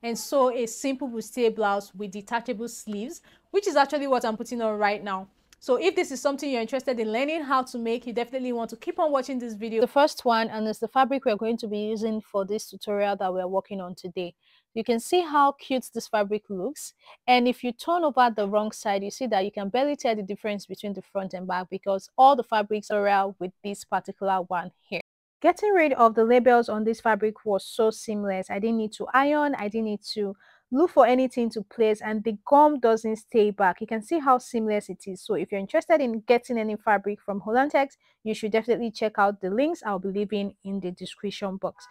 and sew a simple bustier blouse with detachable sleeves, which is actually what I'm putting on right now. So if this is something you're interested in learning how to make, you definitely want to keep on watching this video. The first one, and it's the fabric we're going to be using for this tutorial that we're working on today. You can see how cute this fabric looks, and if you turn over the wrong side, you see that you can barely tell the difference between the front and back because all the fabrics are real with this particular one here. Getting rid of the labels on this fabric was so seamless. I didn't need to iron, I didn't need to look for anything to place, and the gum doesn't stay back. You can see how seamless it is. So if you're interested in getting any fabric from Hollandtex, you should definitely check out the links I'll be leaving in the description box.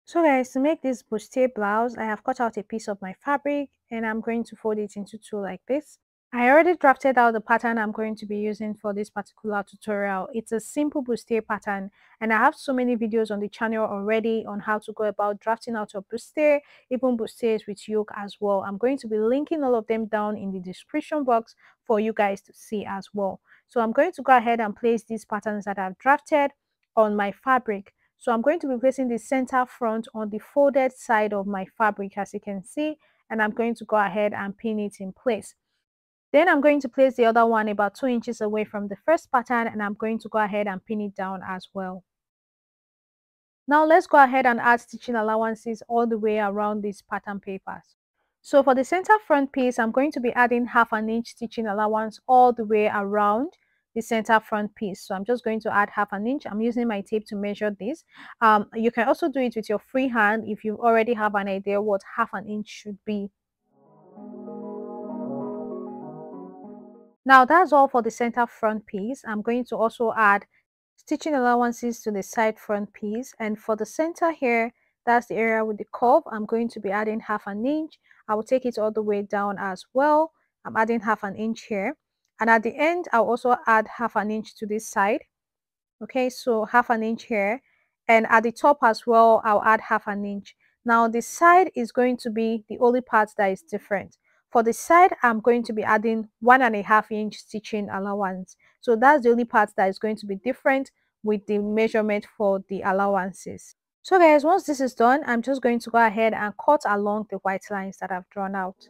So guys, to make this bustier blouse, I have cut out a piece of my fabric and I'm going to fold it into two like this. I already drafted out the pattern I'm going to be using for this particular tutorial. It's a simple bustier pattern, and I have so many videos on the channel already on how to go about drafting out your bustier, even bustiers with yoke as well. I'm going to be linking all of them down in the description box for you guys to see as well. So I'm going to go ahead and place these patterns that I've drafted on my fabric. So I'm going to be placing the center front on the folded side of my fabric, as you can see, and I'm going to go ahead and pin it in place. Then I'm going to place the other one about 2 inches away from the first pattern, and I'm going to go ahead and pin it down as well. Now let's go ahead and add stitching allowances all the way around these pattern papers. So for the center front piece, I'm going to be adding 1/2 inch stitching allowance all the way around the center front piece. So I'm just going to add 1/2 inch. I'm using my tape to measure this. You can also do it with your free hand if you already have an idea what 1/2 inch should be. Now that's all for the center front piece. I'm going to also add stitching allowances to the side front piece, and for the center here, that's the area with the curve, I'm going to be adding 1/2 inch. I will take it all the way down as well. I'm adding 1/2 inch here, and at the end I'll also add 1/2 inch to this side. Okay, so 1/2 inch here, and at the top as well I'll add 1/2 inch. Now the side is going to be the only part that is different. For the side, I'm going to be adding 1.5 inch stitching allowance. So that's the only part that is going to be different with the measurement for the allowances. So guys, once this is done, I'm just going to go ahead and cut along the white lines that I've drawn out.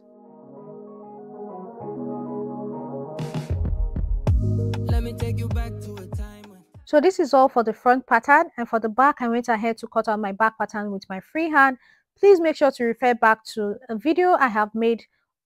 Let me take you back to a time. So this is all for the front pattern, and for the back, I went ahead to cut out my back pattern with my free hand. Please make sure to refer back to a video I have made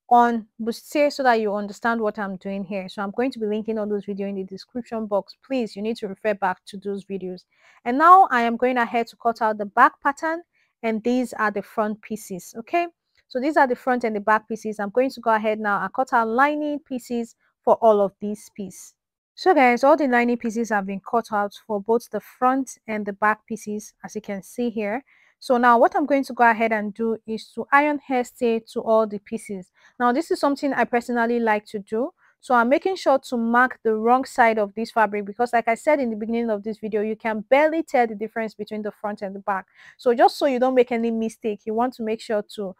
on bustier so that you understand what I'm doing here. So I'm going to be linking all those videos in the description box. Please, you need to refer back to those videos. And now I am going ahead to cut out the back pattern, and these are the front pieces. Okay, so these are the front and the back pieces. I'm going to go ahead now and cut out lining pieces for all of these pieces. So guys, all the lining pieces have been cut out for both the front and the back pieces, as you can see here. So now what I'm going to go ahead and do is to iron hairstay to all the pieces. Now this is something I personally like to do. So I'm making sure to mark the wrong side of this fabric because, like I said in the beginning of this video, you can barely tell the difference between the front and the back. So just so you don't make any mistake, you want to make sure to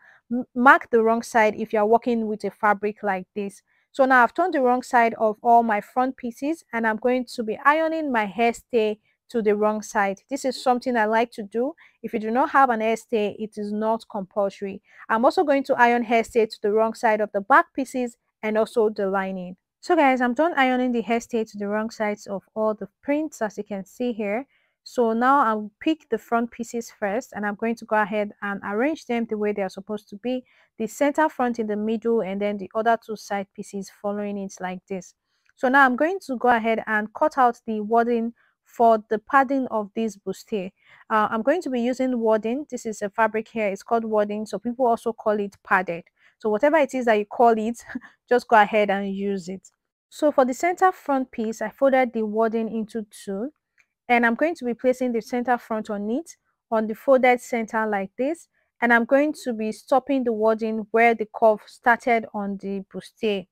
mark the wrong side if you're working with a fabric like this. So now I've turned the wrong side of all my front pieces, and I'm going to be ironing my hairstay to the wrong side. This is something I like to do. If you do not have an hairstay, it is not compulsory. I'm also going to iron hairstay to the wrong side of the back pieces and also the lining. So guys, I'm done ironing the hairstay to the wrong sides of all the prints, as you can see here. So now I'll pick the front pieces first, and I'm going to go ahead and arrange them the way they are supposed to be. The center front in the middle, and then the other two side pieces following it like this. So now I'm going to go ahead and cut out the wording for the padding of this bustier. I'm going to be using wording. This is a fabric here. It's called wording, so people also call it padded. So whatever it is that you call it, just go ahead and use it. So for the center front piece, I folded the wording into two, and I'm going to be placing the center front on it on the folded center like this, and I'm going to be stopping the wording where the curve started on the bustier,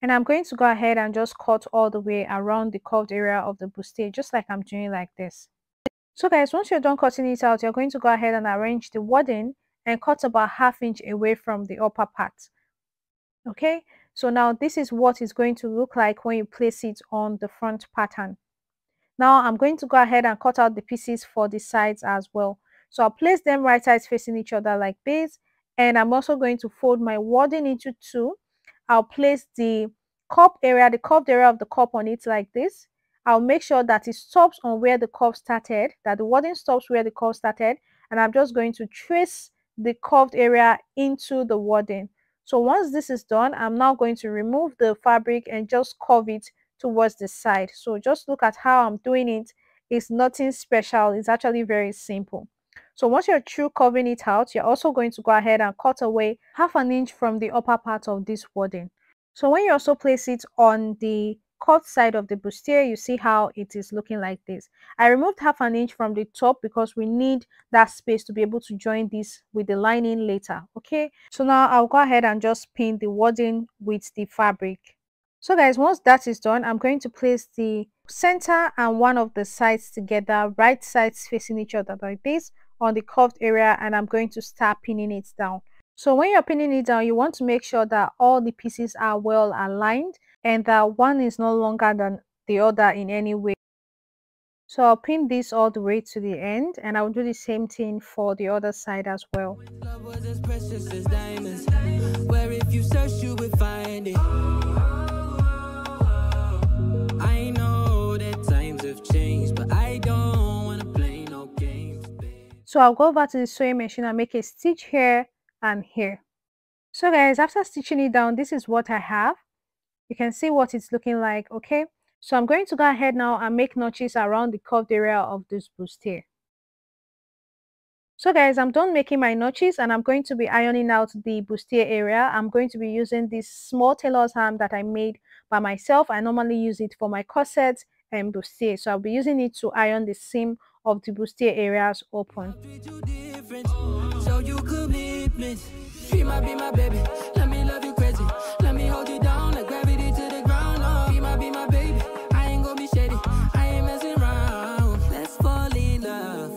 and I'm going to go ahead and just cut all the way around the curved area of the bustier, just like I'm doing like this. So guys, once you're done cutting it out, you're going to go ahead and arrange the wording and cut about 1/2 inch away from the upper part. Okay, so now this is what it's going to look like when you place it on the front pattern. Now I'm going to go ahead and cut out the pieces for the sides as well. So I'll place them right sides facing each other like this, and I'm also going to fold my wording into two. I'll place the cup area, the curved area of the cup on it like this. I'll make sure that it stops on where the curve started, that the wording stops where the curve started, and I'm just going to trace the curved area into the wording. So once this is done, I'm now going to remove the fabric and just curve it towards the side. So just look at how I'm doing it. It's nothing special. It's actually very simple. So once you're through curving it out, you're also going to go ahead and cut away 1/2 inch from the upper part of this wording. So when you also place it on the cut side of the bustier, you see how it is looking like this. I removed 1/2 inch from the top because we need that space to be able to join this with the lining later. Okay, so now I'll go ahead and just pin the wording with the fabric. So guys, once that is done, I'm going to place the center and one of the sides together, right sides facing each other like this on the curved area, and I'm going to start pinning it down. So when you're pinning it down, you want to make sure that all the pieces are well aligned and that one is no longer than the other in any way. So I'll pin this all the way to the end, and I'll do the same thing for the other side as well. Love was as precious as diamonds, where if you search you would find it. I know that times have changed, but I don't want to play no games, babe. So I'll go over to the sewing machine and make a stitch here and here. So guys, after stitching it down, this is what I have. You can see what it's looking like. Okay, so I'm going to go ahead now and make notches around the curved area of this bustier. So guys, I'm done making my notches and I'm going to be ironing out the bustier area. I'm going to be using this small tailor's ham that I made by myself. I normally use it for my corsets and bustier, so I'll be using it to iron the seam of the bustier areas open. So you commitment, she might be my baby. Let me love you crazy. Let me hold you down like gravity to the ground. Oh, be my baby. I ain't gonna be shady. I ain't messing around. Let's fall in love.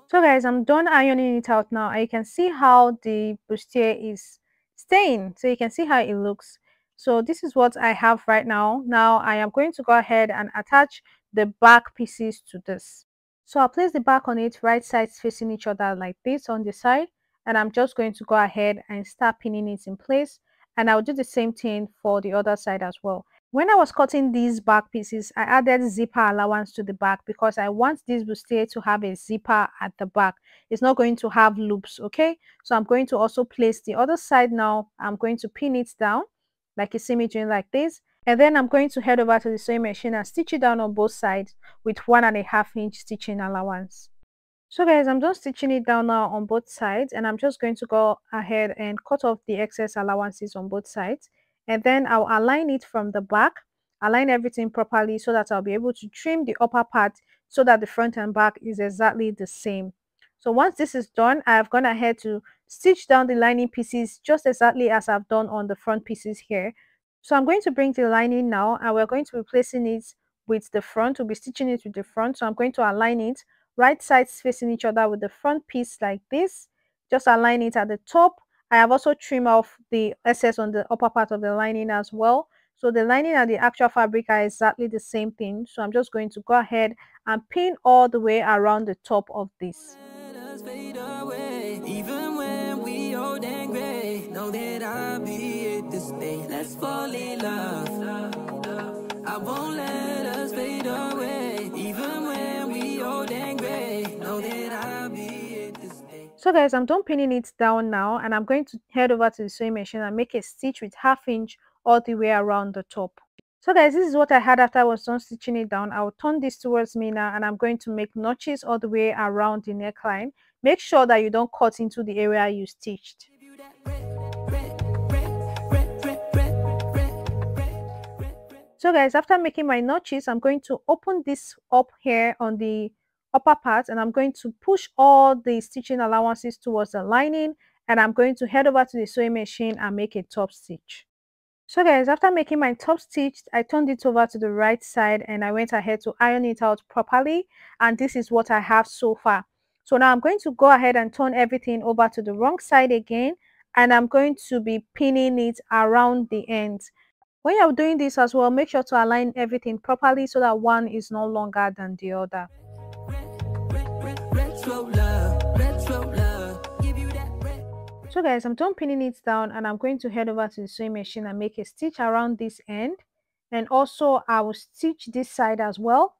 So guys, I'm done ironing it out now. You can see how the bustier is staying. So you can see how it looks. So this is what I have right now. Now I am going to go ahead and attach the back pieces to this. So I'll place the back on it, right sides facing each other like this on the side. And I'm just going to go ahead and start pinning it in place. And I'll do the same thing for the other side as well. When I was cutting these back pieces, I added zipper allowance to the back because I want this bustier to have a zipper at the back. It's not going to have loops, okay? So I'm going to also place the other side now. I'm going to pin it down like you see me doing like this. And then I'm going to head over to the sewing machine and stitch it down on both sides with 1.5 inch stitching allowance. So guys, I'm just stitching it down now on both sides, and I'm just going to go ahead and cut off the excess allowances on both sides, and then I'll align it from the back, align everything properly so that I'll be able to trim the upper part so that the front and back is exactly the same. So once this is done, I've gone ahead to stitch down the lining pieces just exactly as I've done on the front pieces here. So I'm going to bring the lining now, and we're going to be placing it with the front. We'll be stitching it with the front, so I'm going to align it right sides facing each other with the front piece like this. Just align it at the top. I have also trimmed off the excess on the upper part of the lining as well. So the lining and the actual fabric are exactly the same thing. So I'm just going to go ahead and pin all the way around the top of this. Even when we old and gray, know that I'll be here to stay. Let's fall in love. I won't let us fade away. Even when we old and gray, know that I'll be here to stay. So guys, I'm done pinning it down now, and I'm going to head over to the sewing machine and make a stitch with 1/2 inch all the way around the top. So guys, this is what I had after I was done stitching it down. I'll turn this towards me now, and I'm going to make notches all the way around the neckline. Make sure that you don't cut into the area you stitched. So guys, after making my notches, I'm going to open this up here on the upper part, and I'm going to push all the stitching allowances towards the lining, and I'm going to head over to the sewing machine and make a top stitch. So guys, after making my top stitch, I turned it over to the right side and I went ahead to iron it out properly, and this is what I have so far. So now I'm going to go ahead and turn everything over to the wrong side again, and I'm going to be pinning it around the ends. When you're doing this as well, make sure to align everything properly so that one is no longer than the other. So guys, I'm done pinning it down and I'm going to head over to the sewing machine and make a stitch around this end. And also I will stitch this side as well.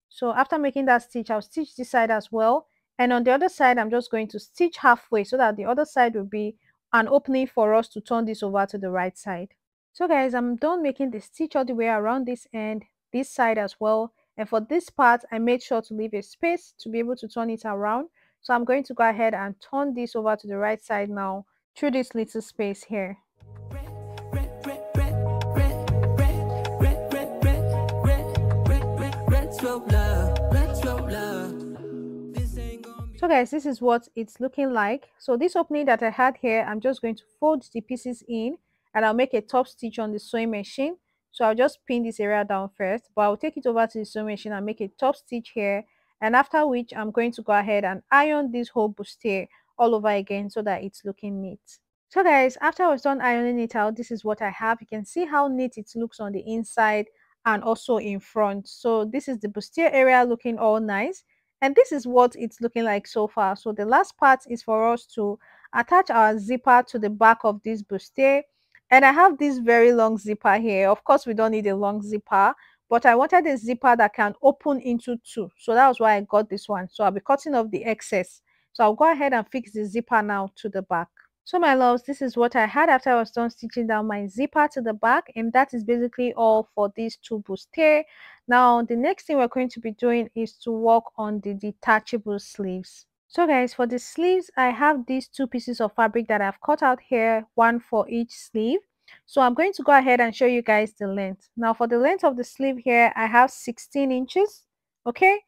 So after making that stitch, I'll stitch this side as well. And on the other side, I'm just going to stitch halfway so that the other side will be an opening for us to turn this over to the right side. So guys, I'm done making the stitch all the way around this end, this side as well. And for this part, I made sure to leave a space to be able to turn it around. So I'm going to go ahead and turn this over to the right side now through this little space here. So guys, this is what it's looking like. So this opening that I had here, I'm just going to fold the pieces in and I'll make a top stitch on the sewing machine. So I'll just pin this area down first, but I'll take it over to the sewing machine and make a top stitch here. And after which I'm going to go ahead and iron this whole bustier all over again so that it's looking neat. So guys, after I was done ironing it out, this is what I have. You can see how neat it looks on the inside and also in front. So this is the bustier area looking all nice. And this is what it's looking like so far. So the last part is for us to attach our zipper to the back of this bustier. And I have this very long zipper here. Of course, we don't need a long zipper, but I wanted a zipper that can open into two. So that was why I got this one. So I'll be cutting off the excess. So I'll go ahead and fix the zipper now to the back. So my loves, this is what I had after I was done stitching down my zipper to the back, and that is basically all for these two bustier. Now the next thing we're going to be doing is to work on the detachable sleeves. So guys, for the sleeves, I have these two pieces of fabric that I've cut out here, one for each sleeve. So I'm going to go ahead and show you guys the length. Now for the length of the sleeve here, I have 16 inches, okay?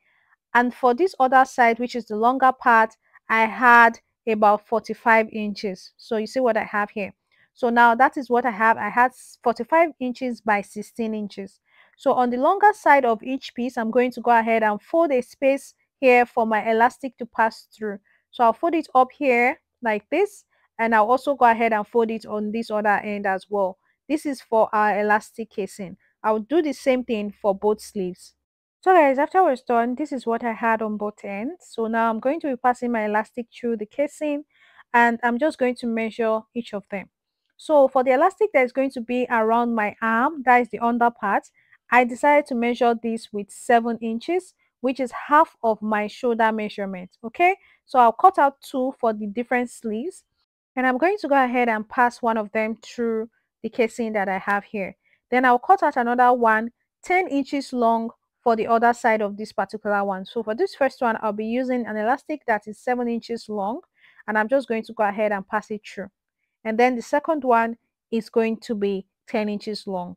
And for this other side, which is the longer part, I had about 45 inches. So you see what I have here. So now that is what I have. I had 45 inches by 16 inches. So on the longer side of each piece, I'm going to go ahead and fold a space here for my elastic to pass through. So I'll fold it up here like this, and I'll also go ahead and fold it on this other end as well. This is for our elastic casing. I'll do the same thing for both sleeves. So guys, after I was done, this is what I had on both ends. So now I'm going to be passing my elastic through the casing and I'm just going to measure each of them. So for the elastic that is going to be around my arm, that is the under part, I decided to measure this with 7 inches, which is half of my shoulder measurement. Okay, so I'll cut out 2 for the different sleeves and I'm going to go ahead and pass one of them through the casing that I have here. Then I'll cut out another one 10 inches long for the other side of this particular one. So for this first one, I'll be using an elastic that is 7 inches long and I'm just going to go ahead and pass it through. And then the second one is going to be 10 inches long.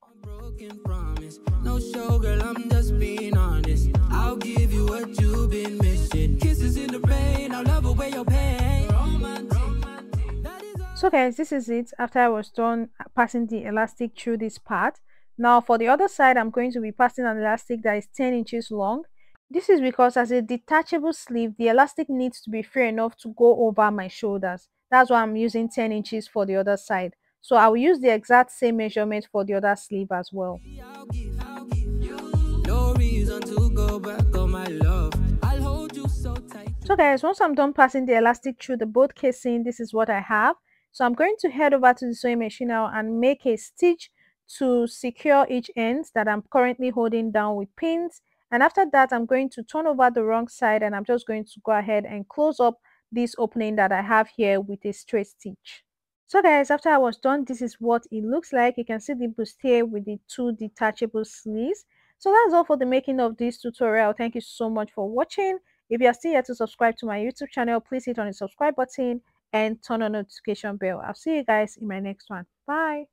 No show, girl, I'm just being honest. I'll give you what you've been missing. Kisses in the rain, I'll love away your pain. So guys, this is it after I was done passing the elastic through this part. Now for the other side, I'm going to be passing an elastic that is 10 inches long. This is because as a detachable sleeve, the elastic needs to be free enough to go over my shoulders. That's why I'm using 10 inches for the other side. So I will use the exact same measurement for the other sleeve as well. So guys, once I'm done passing the elastic through the both casing, this is what I have. So I'm going to head over to the sewing machine now and make a stitch to secure each end that I'm currently holding down with pins. And after that, I'm going to turn over the wrong side and I'm just going to go ahead and close up this opening that I have here with a straight stitch. So guys, after I was done, this is what it looks like. You can see the bustier with the two detachable sleeves. So that's all for the making of this tutorial. Thank you so much for watching. If you are still yet to subscribe to my YouTube channel, please hit on the subscribe button and turn on the notification bell. I'll see you guys in my next one. Bye.